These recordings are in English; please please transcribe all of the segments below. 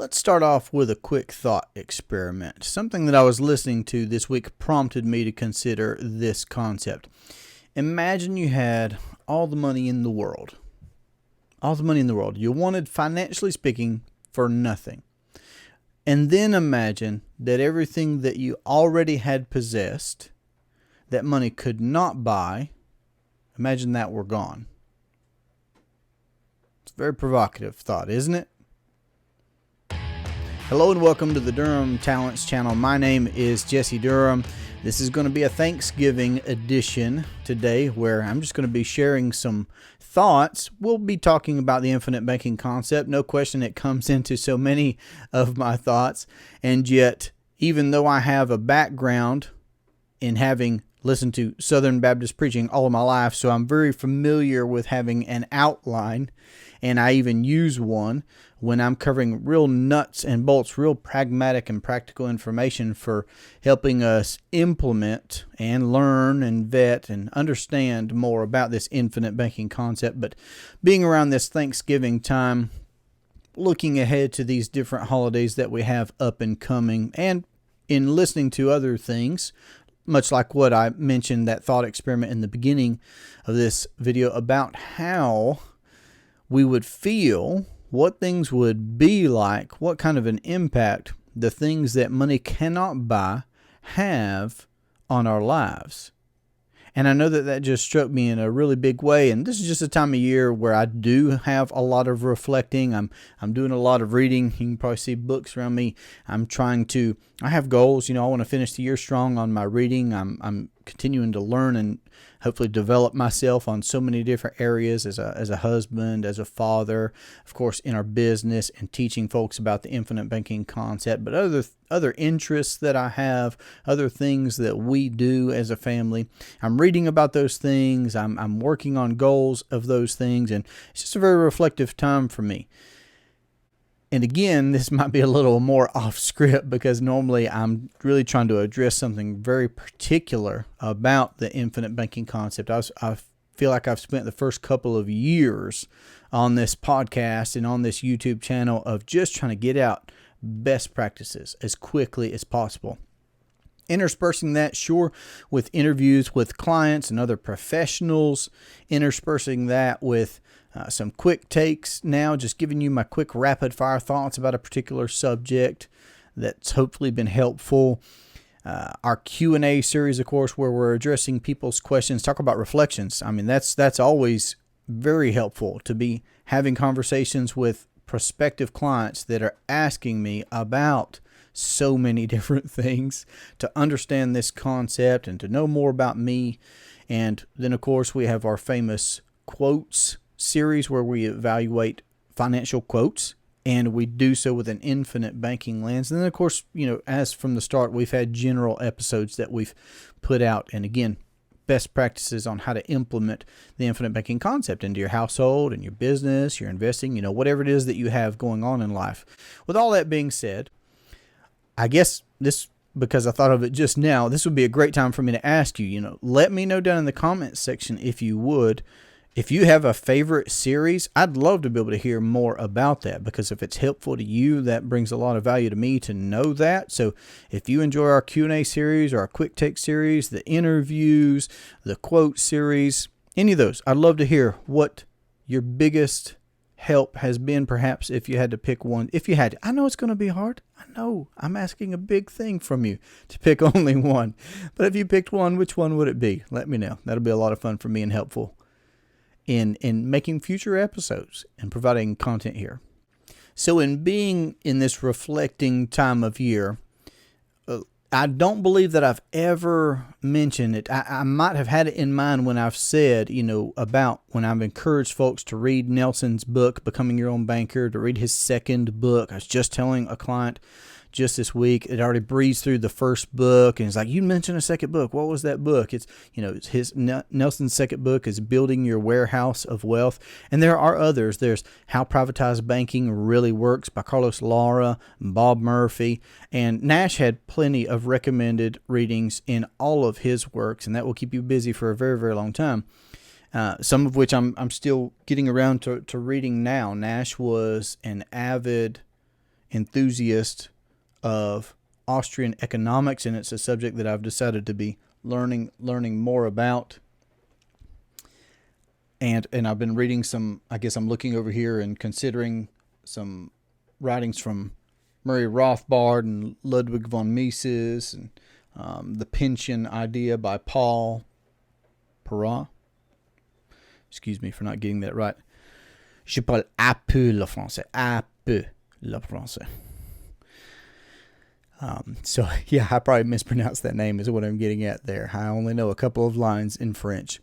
Let's start off with a quick thought experiment. Something that I was listening to this week prompted me to consider this concept. Imagine you had all the money in the world. All the money in the world. You wanted, financially speaking, for nothing. And then imagine that everything that you already had possessed, that money could not buy, imagine that were gone. It's a very provocative thought, isn't it? Hello and welcome to the Durham Talents channel. My name is Jesse Durham. This is going to be a Thanksgiving edition today where I'm just going to be sharing some thoughts. We'll be talking about the infinite banking concept. No question it comes into so many of my thoughts. And yet, even though I have a background in having listened to Southern Baptist preaching all of my life, so I'm very familiar with having an outline, and I even use one when I'm covering real nuts and bolts, real pragmatic and practical information for helping us implement and learn and vet and understand more about this infinite banking concept. But being around this Thanksgiving time, looking ahead to these different holidays that we have up and coming, and in listening to other things, much like what I mentioned, that thought experiment in the beginning of this video about how we would feel, what things would be like, what kind of an impact the things that money cannot buy have on our lives. And I know that just struck me in a really big way. And this is just a time of year where I do have a lot of reflecting. I'm doing a lot of reading. You can probably see books around me. I have goals. I want to finish the year strong on my reading. I'm continuing to learn and hopefully develop myself on so many different areas as a husband, as a father, of course, in our business and teaching folks about the infinite banking concept, but other interests that I have, other things that we do as a family. I'm reading about those things. I'm working on goals of those things, and it's just a very reflective time for me. And again, this might be a little more off script because normally I'm really trying to address something very particular about the infinite banking concept. I feel like I've spent the first couple of years on this podcast and on this YouTube channel of just trying to get out best practices as quickly as possible. Interspersing that, sure, with interviews with clients and other professionals, interspersing that with some quick takes now, just giving you my quick rapid fire thoughts about a particular subject that's hopefully been helpful. Our Q&A series, of course, where we're addressing people's questions, talk about reflections. I mean, that's always very helpful to be having conversations with prospective clients that are asking me about so many different things to understand this concept and to know more about me. And then, of course, we have our famous quotes series where we evaluate financial quotes, and we do so with an infinite banking lens. And then, of course, as from the start, we've had general episodes that we've put out, and again, best practices on how to implement the infinite banking concept into your household and your business, your investing, whatever it is that you have going on in life. With all that being said, I guess because I thought of it just now, this would be a great time for me to ask you, let me know down in the comments section if you would. If you have a favorite series, I'd love to be able to hear more about that, because if it's helpful to you, that brings a lot of value to me to know that. So if you enjoy our Q&A series or our quick take series, the interviews, the quote series, any of those, I'd love to hear what your biggest help has been, perhaps if you had to pick one. If you had, I know it's going to be hard. I know I'm asking a big thing from you to pick only one. But if you picked one, which one would it be? Let me know. That'll be a lot of fun for me and helpful in making future episodes and providing content here. So in being in this reflecting time of year, I don't believe that I've ever mentioned it. I might have had it in mind when I've said, about when I've encouraged folks to read Nelson's book, Becoming Your Own Banker, to read his second book. I was just telling a client just this week, it already breezed through the first book, and it's like, you mentioned a second book. What was that book? It's, Nelson's second book is Building Your Warehouse of Wealth. And there are others. There's How Privatized Banking Really Works by Carlos Lara, Bob Murphy, and Nash had plenty of recommended readings in all of his works, and that will keep you busy for a very, very long time. Some of which I'm still getting around to reading now. Nash was an avid enthusiast of Austrian economics, and it's a subject that I've decided to be learning more about. And I've been reading some, I guess I'm looking over here and considering some writings from Murray Rothbard and Ludwig von Mises, and The Pension Idea by Paul Perrat. Excuse me for not getting that right. Je parle un peu le français. Un peu le français. So, yeah, I probably mispronounced that name is what I'm getting at there. I only know a couple of lines in French.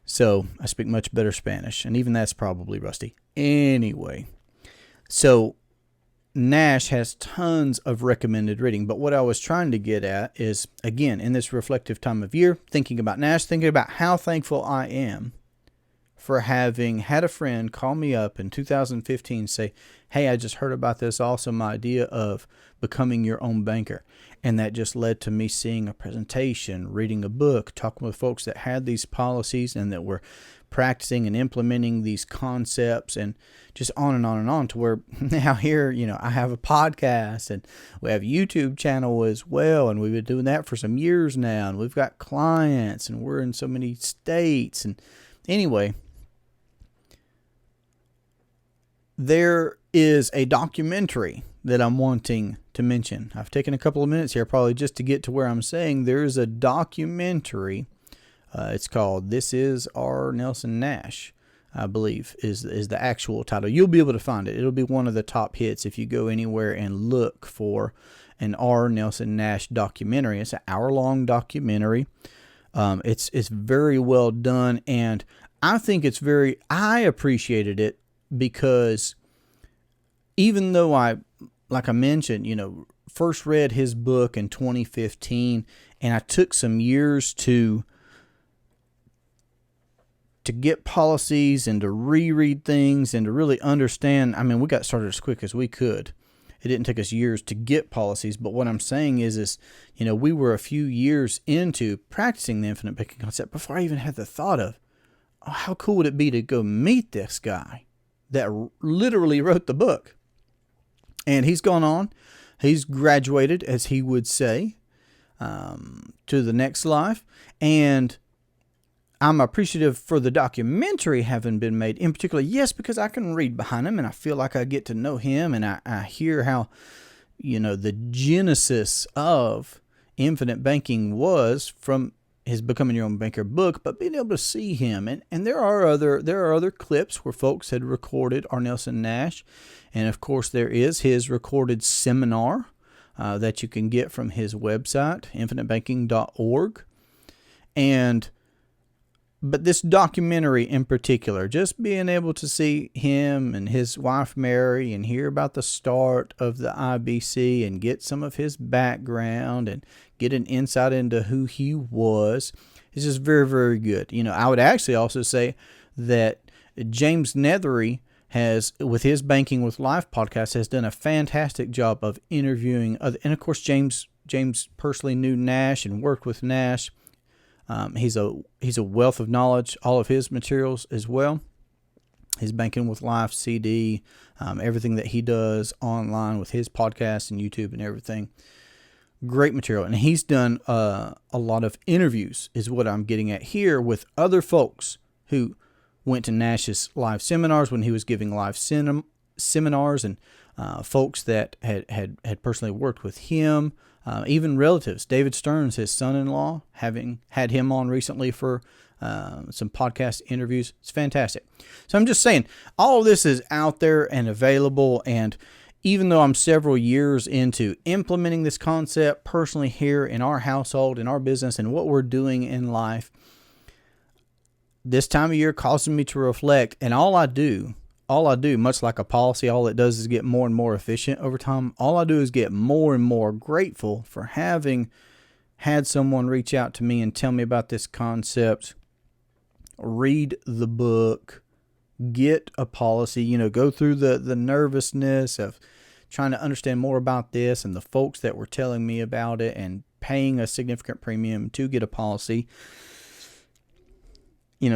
So, I speak much better Spanish. And even that's probably rusty. Anyway. So, Nash has tons of recommended reading. But what I was trying to get at is, again, in this reflective time of year, thinking about Nash, thinking about how thankful I am for having had a friend call me up in 2015 say, hey, I just heard about this awesome idea of becoming your own banker. And that just led to me seeing a presentation, reading a book, talking with folks that had these policies and that were practicing and implementing these concepts, and just on and on and on, to where now here, I have a podcast and we have a YouTube channel as well. And we've been doing that for some years now. And we've got clients and we're in so many states. And anyway, there is a documentary that I'm wanting to mention. I've taken a couple of minutes here probably just to get to where I'm saying there is a documentary. It's called This Is Our Nelson Nash, I believe is the actual title. You'll be able to find it. It'll be one of the top hits if you go anywhere and look for an R. Nelson Nash documentary. It's an hour-long documentary. It's very well done, and I think I appreciated it because even though like I mentioned, first read his book in 2015, and I took some years to get policies and to reread things and to really understand. I mean, we got started as quick as we could. It didn't take us years to get policies, but what I'm saying is, we were a few years into practicing the infinite banking concept before I even had the thought of, how cool would it be to go meet this guy that literally wrote the book. And he's gone on. He's graduated, as he would say, to the next life. And I'm appreciative for the documentary having been made. In particular, yes, because I can read behind him and I feel like I get to know him. And I hear how, the genesis of infinite banking was from his Becoming Your Own Banker book, but being able to see him. And there are other clips where folks had recorded our Nelson Nash. And of course, there is his recorded seminar that you can get from his website, infinitebanking.org. But this documentary in particular, just being able to see him and his wife Mary and hear about the start of the IBC and get some of his background and get an insight into who he was, is just very, very good. I would actually also say that James Nethery has, with his Banking with Life podcast, has done a fantastic job of interviewing other, and of course James personally knew Nash and worked with Nash. He's a wealth of knowledge, all of his materials as well. His Banking with Life CD, everything that he does online with his podcast and YouTube and everything. Great material. And he's done a lot of interviews, is what I'm getting at here, with other folks who went to Nash's live seminars when he was giving live seminars, and folks that had personally worked with him. Even relatives. David Stearns, his son-in-law, having had him on recently for some podcast interviews. It's fantastic. So I'm just saying, all of this is out there and available. And even though I'm several years into implementing this concept personally here in our household, in our business, and what we're doing in life, this time of year causes me to reflect. And all I do, much like a policy, all it does is get more and more efficient over time. All I do is get more and more grateful for having had someone reach out to me and tell me about this concept, read the book, get a policy, go through the nervousness of trying to understand more about this and the folks that were telling me about it and paying a significant premium to get a policy.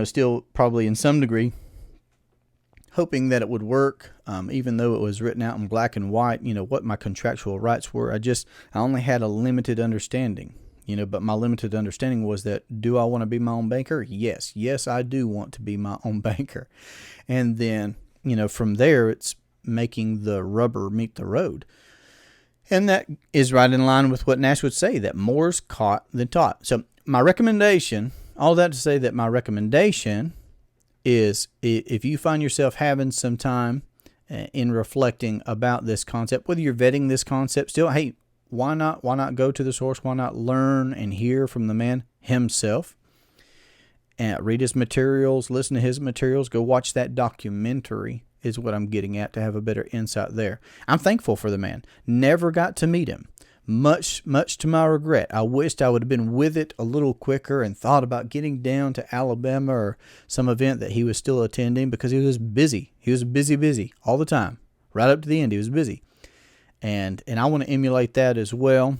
Still probably in some degree hoping that it would work, even though it was written out in black and white, what my contractual rights were. I only had a limited understanding, but my limited understanding was that, do I want to be my own banker? Yes. Yes, I do want to be my own banker. And then, from there, it's making the rubber meet the road. And that is right in line with what Nash would say, that more is caught than taught. So my recommendation, all that to say that my recommendation is, if you find yourself having some time in reflecting about this concept, whether you're vetting this concept still, hey, why not go to the source? Why not learn and hear from the man himself? And read his materials, listen to his materials, go watch that documentary is what I'm getting at, to have a better insight there. I'm thankful for the man. Never got to meet him. Much to my regret. I wished I would have been with it a little quicker and thought about getting down to Alabama or some event that he was still attending, because he was busy. He was busy all the time. Right up to the end, he was busy. And I want to emulate that as well.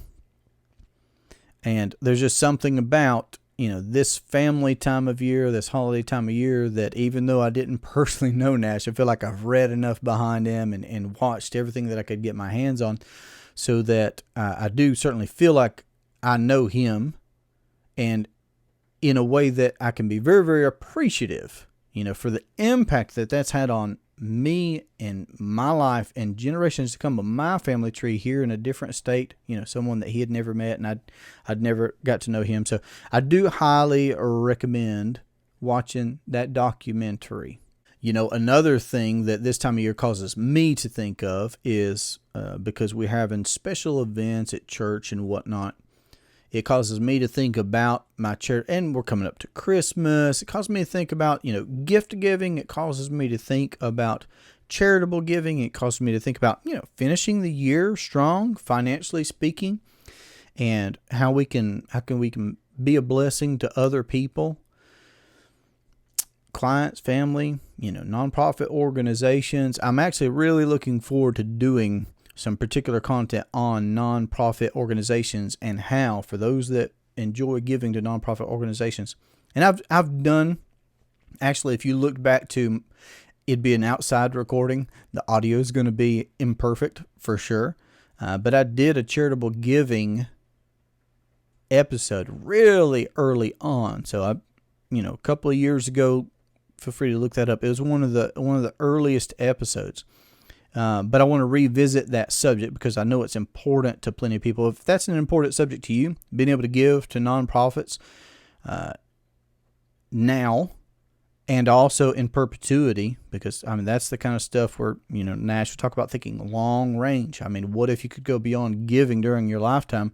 And there's just something about, this family time of year, this holiday time of year, that even though I didn't personally know Nash, I feel like I've read enough behind him and watched everything that I could get my hands on, so that I do certainly feel like I know him, and in a way that I can be very, very appreciative, for the impact that that's had on me and my life and generations to come of my family tree here in a different state, someone that he had never met, and I'd never got to know him. So I do highly recommend watching that documentary. Another thing that this time of year causes me to think of is, because we're having special events at church and whatnot, it causes me to think about my church, and we're coming up to Christmas. It causes me to think about, gift giving. It causes me to think about charitable giving. It causes me to think about, finishing the year strong, financially speaking, and how we can be a blessing to other people, clients, family, nonprofit organizations. I'm actually really looking forward to doing some particular content on nonprofit organizations, and how, for those that enjoy giving to nonprofit organizations. And I've done, actually, if you look back to, it'd be an outside recording. The audio is going to be imperfect for sure. But I did a charitable giving episode really early on. So a couple of years ago, feel free to look that up. It was one of the earliest episodes. But I want to revisit that subject, because I know it's important to plenty of people. If that's an important subject to you, being able to give to nonprofits now and also in perpetuity, because that's the kind of stuff where Nash would talk about thinking long range. What if you could go beyond giving during your lifetime?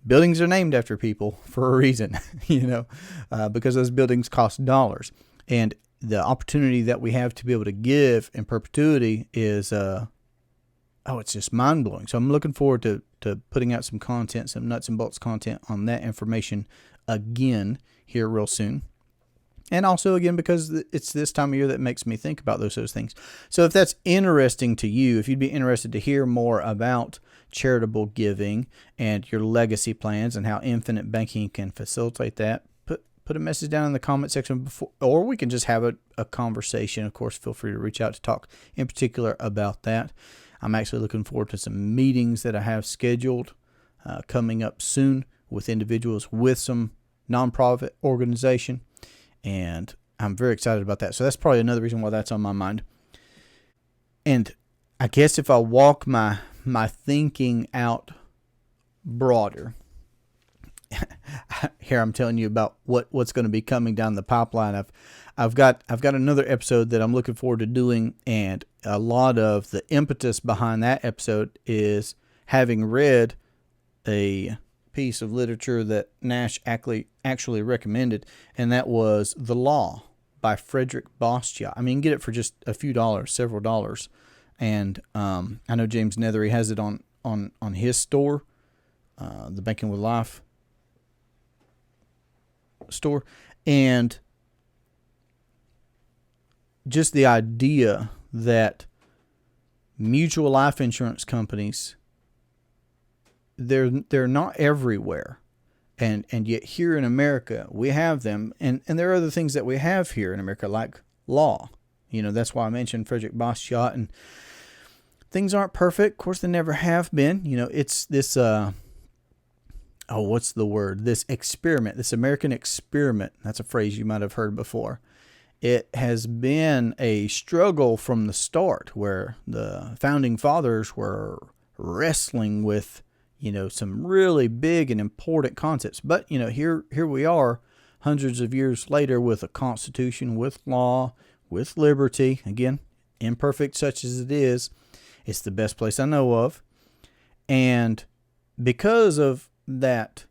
Buildings are named after people for a reason, because those buildings cost dollars, and the opportunity that we have to be able to give in perpetuity is, it's just mind blowing. So I'm looking forward to putting out some content, some nuts and bolts content on that information again here real soon. And also, again, because it's this time of year that makes me think about those things. So if that's interesting to you, if you'd be interested to hear more about charitable giving and your legacy plans and how infinite banking can facilitate that, put a message down in the comment section before, or we can just have a conversation. Of course, feel free to reach out to talk in particular about that. I'm actually looking forward to some meetings that I have scheduled coming up soon with individuals with some nonprofit organization, and I'm very excited about that. So that's probably another reason why that's on my mind. And I guess if I walk my thinking out broader, here I'm telling you about what's going to be coming down the pipeline. I've got another episode that I'm looking forward to doing, and a lot of the impetus behind that episode is having read a piece of literature that Nash actually recommended, and that was The Law by Frederick Bastiat. You can get it for just a few dollars, several dollars, and I know James Nethery has it on his store, the Banking with Life store. And just the idea that mutual life insurance companies, they're not everywhere, and yet here in America we have them, and there are other things that we have here in America, like law, That's why I mentioned Frederick Bastiat. And things aren't perfect. Of course, they never have been. It's this, what's the word? This experiment, this American experiment. That's a phrase you might have heard before. It has been a struggle from the start, where the founding fathers were wrestling with, some really big and important concepts. But, here we are hundreds of years later with a constitution, with law, with liberty. Again, imperfect such as it is, it's the best place I know of. And because of that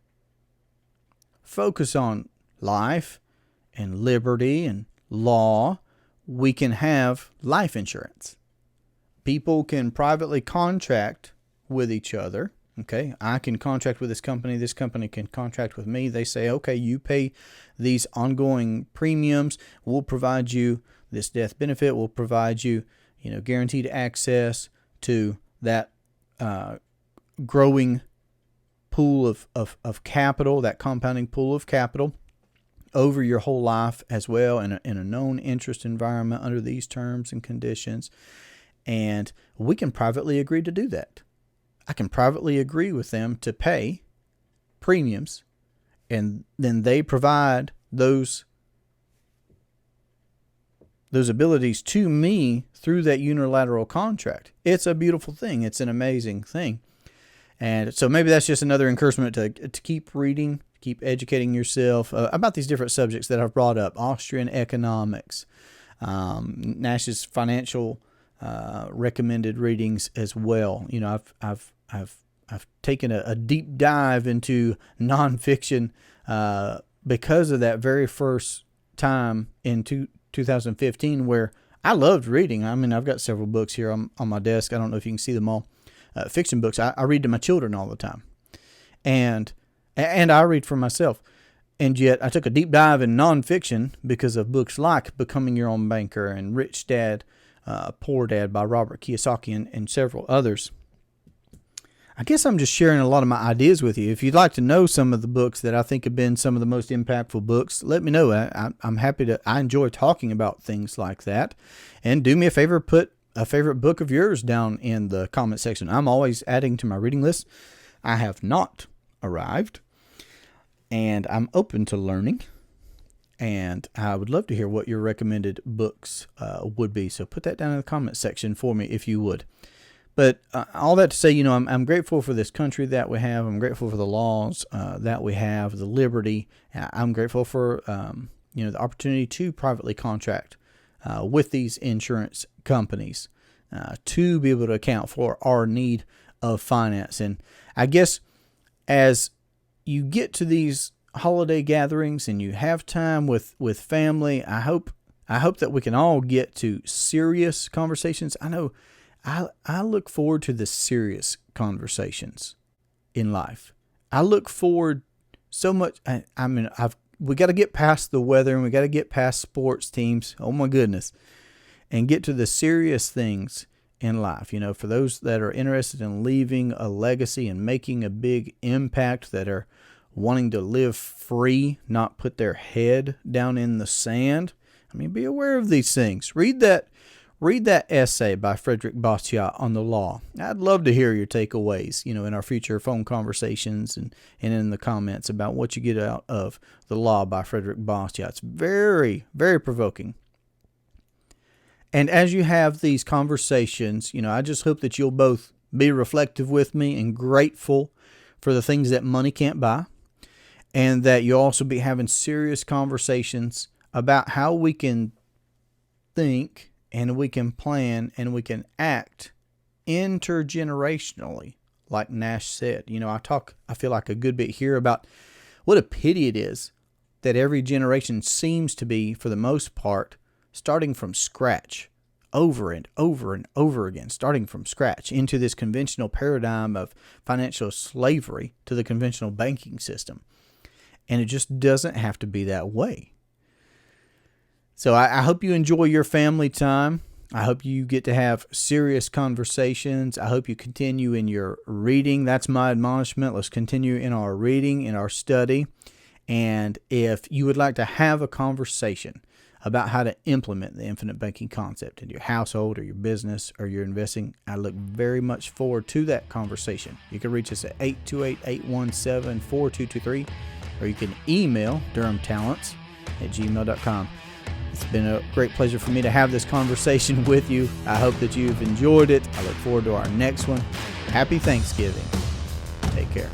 focus on life and liberty and law, we can have life insurance. People can privately contract with each other. Okay, I can contract with this company can contract with me. They say, okay, you pay these ongoing premiums. We'll provide you this death benefit. We'll provide you, guaranteed access to that growing pool of capital, that compounding pool of capital over your whole life as well, in a known interest environment under these terms and conditions. And we can privately agree to do that. I can privately agree with them to pay premiums, and then they provide those abilities to me through that unilateral contract. It's a beautiful thing. It's an amazing thing. And so maybe that's just another encouragement to keep reading, keep educating yourself about these different subjects that I've brought up. Austrian economics, Nash's financial recommended readings as well. I've taken a deep dive into nonfiction because of that very first time in 2015, where I loved reading. I mean, I've got several books here on my desk. I don't know if you can see them all. Fiction books. I read to my children all the time, and I read for myself. And yet, I took a deep dive in nonfiction because of books like Becoming Your Own Banker and Rich Dad, Poor Dad by Robert Kiyosaki and several others. I guess I'm just sharing a lot of my ideas with you. If you'd like to know some of the books that I think have been some of the most impactful books, let me know. I'm happy to. I enjoy talking about things like that. And do me a favor, put a favorite book of yours down in the comment section. I'm always adding to my reading list. I have not arrived, and I'm open to learning. And I would love to hear what your recommended books would be. So put that down in the comment section for me if you would. But all that to say, I'm grateful for this country that we have. I'm grateful for the laws that we have, the liberty. I'm grateful for the opportunity to privately contract with these insurance companies to be able to account for our need of finance. And I guess as you get to these holiday gatherings and you have time with family, I hope that we can all get to serious conversations. I know I look forward to the serious conversations in life. I look forward so much. We got to get past the weather, and we got to get past sports teams. Oh my goodness. And get to the serious things in life. For those that are interested in leaving a legacy and making a big impact, that are wanting to live free, not put their head down in the sand. Be aware of these things. Read that essay by Frederick Bastiat on the law. I'd love to hear your takeaways, in our future phone conversations and in the comments about what you get out of The Law by Frederick Bastiat. It's very, very provoking. And as you have these conversations, I just hope that you'll both be reflective with me and grateful for the things that money can't buy, and that you'll also be having serious conversations about how we can think and we can plan and we can act intergenerationally, like Nash said. I feel like a good bit here about what a pity it is that every generation seems to be, for the most part, starting from scratch over and over and over again, starting from scratch into this conventional paradigm of financial slavery to the conventional banking system. And it just doesn't have to be that way. So I hope you enjoy your family time. I hope you get to have serious conversations. I hope you continue in your reading. That's my admonishment. Let's continue in our reading, in our study. And if you would like to have a conversation about how to implement the infinite banking concept in your household or your business or your investing. I look very much forward to that conversation. You can reach us at 828-817-4223, or you can email durhamtalents@gmail.com. It's been a great pleasure for me to have this conversation with you. I hope that you've enjoyed it. I look forward to our next one. Happy Thanksgiving. Take care.